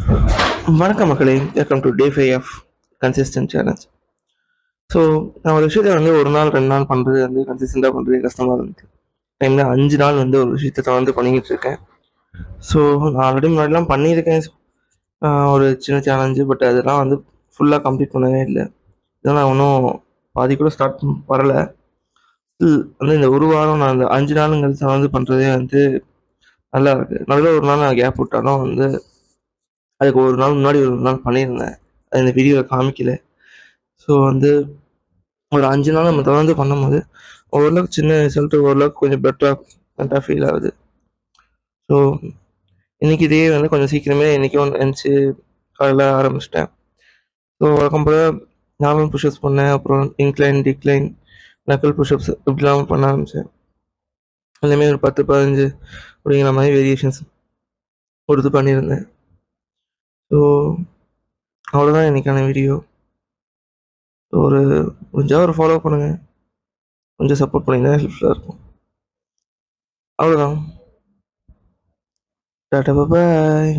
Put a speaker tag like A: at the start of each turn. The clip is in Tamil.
A: வணக்கம் மக்களே, welcome to day 5 of consistent challenge. So நான் ஒரு விஷயத்த வந்து 1 நாள் 2 நாள் பண்ணுறது வந்து கன்சிஸ்டண்ட்டாக பண்ணுறது கஷ்டமாக இருந்துச்சு. டைமில் 5 நாள் வந்து ஒரு விஷயத்த தொடர்ந்து பண்ணிக்கிட்டு இருக்கேன். ஸோ நான் ஆல்ரெடி முன்னாடிலாம் பண்ணியிருக்கேன். ஒரு சின்ன சேலஞ்சு, பட் அதெல்லாம் வந்து ஃபுல்லாக கம்ப்ளீட் பண்ணவே இல்லை. இதெல்லாம் நான் இன்னும் பாதி கூட ஸ்டார்ட் வரல. வந்து இந்த ஒரு வாரம் நான் இந்த 5 நாளுங்கிறது தொடர்ந்து பண்ணுறதே வந்து நல்லா இருக்குது. நடுவில் ஒரு நாள் நான் கேப் விட்டாலும் வந்து அதுக்கு ஒரு நாள் முன்னாடி ஒரு நாள் பண்ணியிருந்தேன். அது இந்த வீடியோவில் காமிக்கல. ஸோ வந்து ஒரு 5 நாள் நம்ம தொடர்ந்து பண்ணும்போது, ஓரளவுக்கு சின்ன ரிசல்ட்டு ஓரளவுக்கு கொஞ்சம் பெட்டரா ஃபீல் ஆகுது. ஸோ இன்னைக்கு இதே வந்து கொஞ்சம் சீக்கிரமே இன்னைக்கும் எந்திச்சு காலைல ஆரம்பிச்சுட்டேன். ஸோ வழக்கம் போல நார்மல் புஷ்அப்ஸ் பண்ணேன். அப்புறம் இன்க்ளைன், டிக்ளைன், நக்கிள் புஷ்அப்ஸ் இப்படிலாம் பண்ண ஆரம்பிச்சேன். எல்லாமே ஒரு 10, 15 அப்படிங்கிற மாதிரி வேரியேஷன்ஸ் கொடுத்து பண்ணியிருந்தேன். ஸோ அவ்வளோதான் இன்னைக்கான வீடியோ. ஒரு முடிஞ்சா ஒரு ஃபாலோ பண்ணுங்க. கொஞ்சம் சப்போர்ட் பண்ணீங்கன்னா ஹெல்ப்ஃபுல்லா இருக்கும். அவ்வளோதான். டாட்டா பாய்.